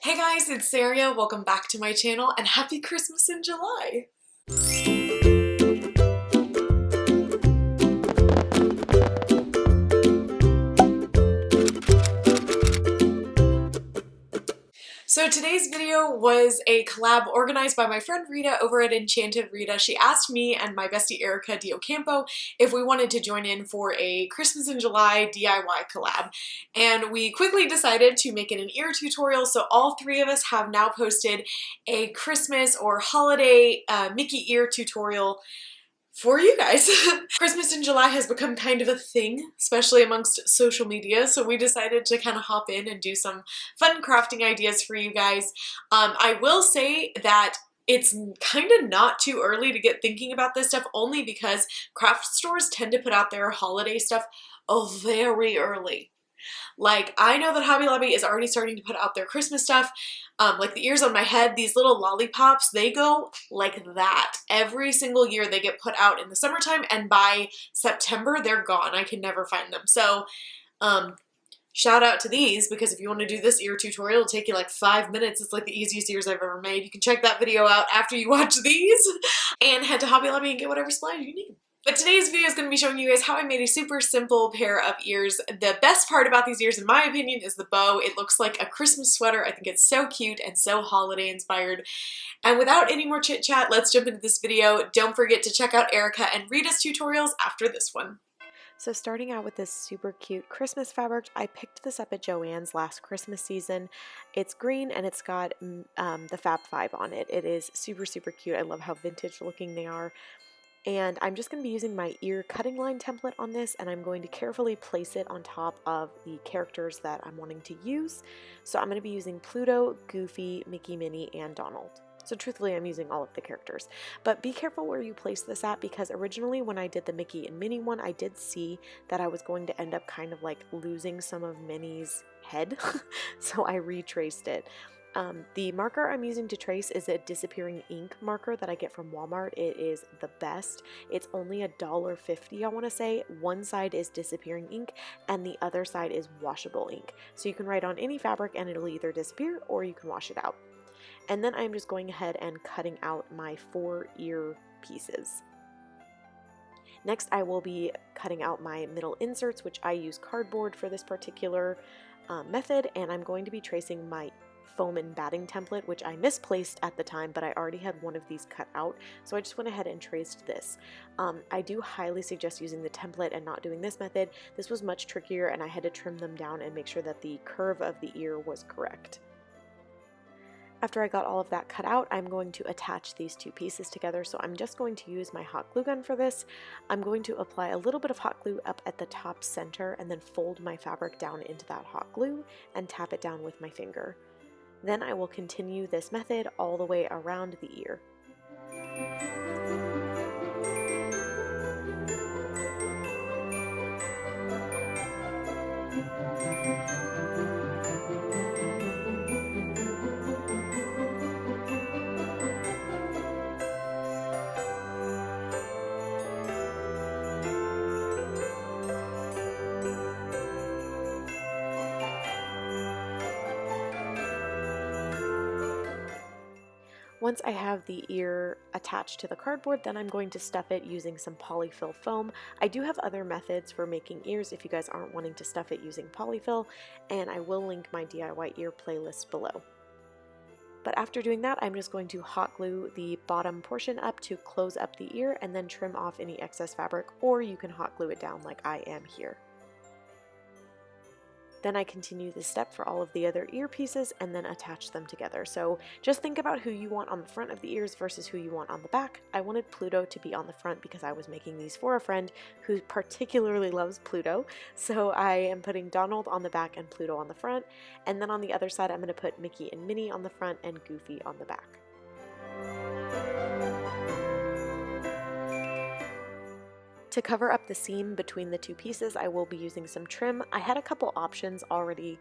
Hey guys, it's Sarah. Welcome back to my channel and happy Christmas in July. So today's video was a collab organized by my friend Rita over at Enchanted Rita. She asked me and my bestie Erica Diocampo if we wanted to join in for a Christmas in July DIY collab. And we quickly decided to make it an ear tutorial, so all three of us have now posted a Christmas or holiday Mickey ear tutorial for you guys. Christmas in July has become kind of a thing, especially amongst social media, so we decided to kind of hop in and do some fun crafting ideas for you guys. I will say that it's kind of not too early to get thinking about this stuff, only because craft stores tend to put out their holiday stuff very early. Like, I know that Hobby Lobby is already starting to put out their Christmas stuff. Like the ears on my head, these little lollipops, they go like that. Every single year they get put out in the summertime, and by September they're gone. I can never find them. So, shout out to these, because if you want to do this ear tutorial, it'll take you like 5 minutes. It's like the easiest ears I've ever made. You can check that video out after you watch these and head to Hobby Lobby and get whatever supplies you need. But today's video is going to be showing you guys how I made a super simple pair of ears. The best part about these ears, in my opinion, is the bow. It looks like a Christmas sweater. I think it's so cute and so holiday inspired. And without any more chit chat, let's jump into this video. Don't forget to check out Erica and Rita's tutorials after this one. So starting out with this super cute Christmas fabric, I picked this up at Joann's last Christmas season. It's green and it's got the Fab 5 on it. It is super, super cute. I love how vintage looking they are. And I'm just going to be using my ear cutting line template on this, and I'm going to carefully place it on top of the characters that I'm wanting to use. So I'm going to be using Pluto, Goofy, Mickey, Minnie, and Donald. So truthfully, I'm using all of the characters. But be careful where you place this at, because originally when I did the Mickey and Minnie one, I did see that I was going to end up kind of like losing some of Minnie's head. So I retraced it. The marker I'm using to trace is a disappearing ink marker that I get from Walmart. It is the best. It's only $1.50, I want to say. One side is disappearing ink and the other side is washable ink. So you can write on any fabric and it'll either disappear or you can wash it out. And then I'm just going ahead and cutting out my 4 ear pieces. Next, I will be cutting out my middle inserts, which I use cardboard for this particular method, and I'm going to be tracing my foam and batting template, which I misplaced at the time, but I already had one of these cut out, so I just went ahead and traced this. I do highly suggest using the template and not doing this method. This was much trickier and I had to trim them down and make sure that the curve of the ear was correct. After I got all of that cut out, I'm going to attach these two pieces together, so I'm just going to use my hot glue gun for this. I'm going to apply a little bit of hot glue up at the top center and then fold my fabric down into that hot glue and tap it down with my finger. Then I will continue this method all the way around the ear. Once I have the ear attached to the cardboard, then I'm going to stuff it using some polyfill foam. I do have other methods for making ears if you guys aren't wanting to stuff it using polyfill, and I will link my DIY ear playlist below. But after doing that, I'm just going to hot glue the bottom portion up to close up the ear and then trim off any excess fabric, or you can hot glue it down like I am here. Then I continue this step for all of the other ear pieces and then attach them together. So just think about who you want on the front of the ears versus who you want on the back. I wanted Pluto to be on the front because I was making these for a friend who particularly loves Pluto. So I am putting Donald on the back and Pluto on the front. And then on the other side, I'm going to put Mickey and Minnie on the front and Goofy on the back. To cover up the seam between the two pieces, I will be using some trim. I had a couple options already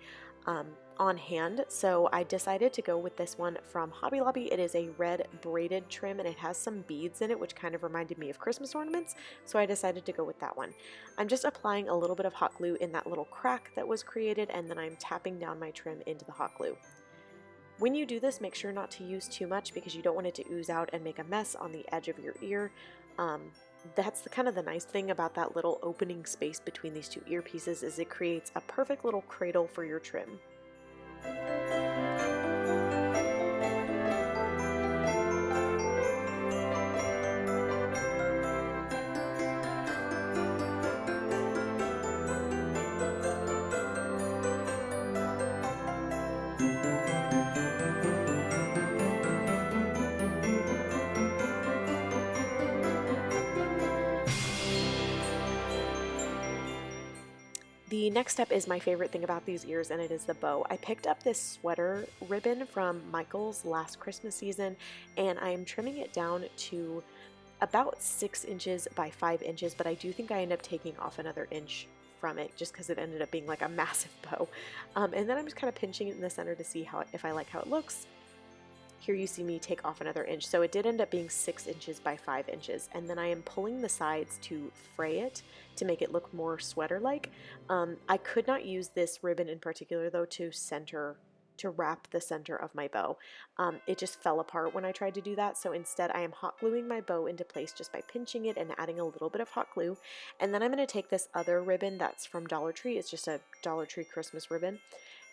on hand, so I decided to go with this one from Hobby Lobby. It is a red braided trim and it has some beads in it, which kind of reminded me of Christmas ornaments, so I decided to go with that one. I'm just applying a little bit of hot glue in that little crack that was created, and then I'm tapping down my trim into the hot glue. When you do this, make sure not to use too much because you don't want it to ooze out and make a mess on the edge of your ear. That's kind of the nice thing about that little opening space between these two earpieces is it creates a perfect little cradle for your trim. The next step is my favorite thing about these ears, and it is the bow. I picked up this sweater ribbon from Michael's last Christmas season, and I am trimming it down to about 6 inches by 5 inches, but I do think I end up taking off another inch from it just because it ended up being like a massive bow. And then I'm just kind of pinching it in the center to see if I like how it looks. Here you see me take off another inch, so it did end up being 6 inches by 5 inches, and then I am pulling the sides to fray it to make it look more sweater-like. I could not use this ribbon in particular though to wrap the center of my bow. It just fell apart when I tried to do that, so instead I am hot gluing my bow into place just by pinching it and adding a little bit of hot glue. And then I'm going to take this other ribbon that's from Dollar Tree. It's just a Dollar Tree Christmas ribbon,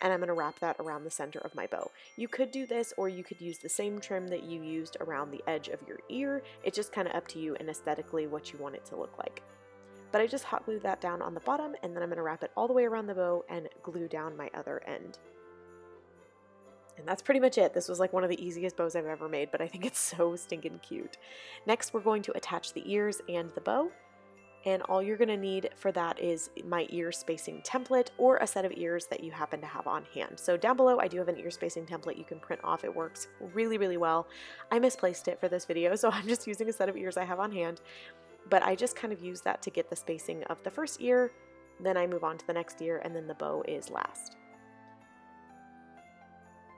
and I'm going to wrap that around the center of my bow. You could do this, or you could use the same trim that you used around the edge of your ear. It's just kind of up to you and aesthetically what you want it to look like. But I just hot glued that down on the bottom, and then I'm going to wrap it all the way around the bow and glue down my other end. And that's pretty much it. This was like one of the easiest bows I've ever made, but I think it's so stinking cute. Next, we're going to attach the ears and the bow. And all you're going to need for that is my ear spacing template or a set of ears that you happen to have on hand. So down below I do have an ear spacing template you can print off. It works really, really well. I misplaced it for this video, so I'm just using a set of ears I have on hand. But I just kind of use that to get the spacing of the first ear, then I move on to the next ear, and then the bow is last.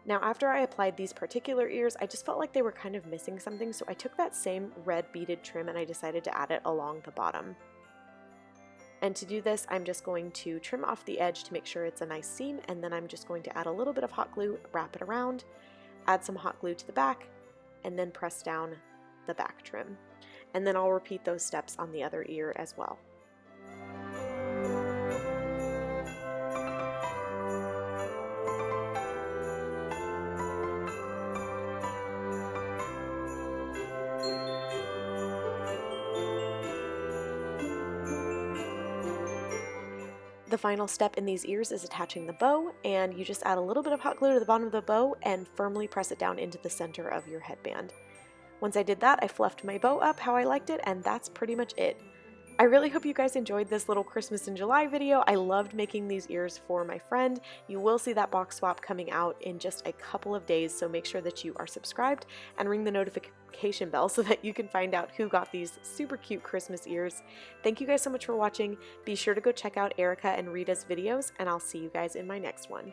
Now after I applied these particular ears, I just felt like they were kind of missing something, so I took that same red beaded trim and I decided to add it along the bottom. And to do this, I'm just going to trim off the edge to make sure it's a nice seam, and then I'm just going to add a little bit of hot glue, wrap it around, add some hot glue to the back, and then press down the back trim. And then I'll repeat those steps on the other ear as well. The final step in these ears is attaching the bow, and you just add a little bit of hot glue to the bottom of the bow and firmly press it down into the center of your headband. Once I did that, I fluffed my bow up how I liked it, and that's pretty much it. I really hope you guys enjoyed this little Christmas in July video. I loved making these ears for my friend. You will see that box swap coming out in just a couple of days, so make sure that you are subscribed and ring the notification bell so that you can find out who got these super cute Christmas ears. Thank you guys so much for watching. Be sure to go check out Erica and Rita's videos, and I'll see you guys in my next one.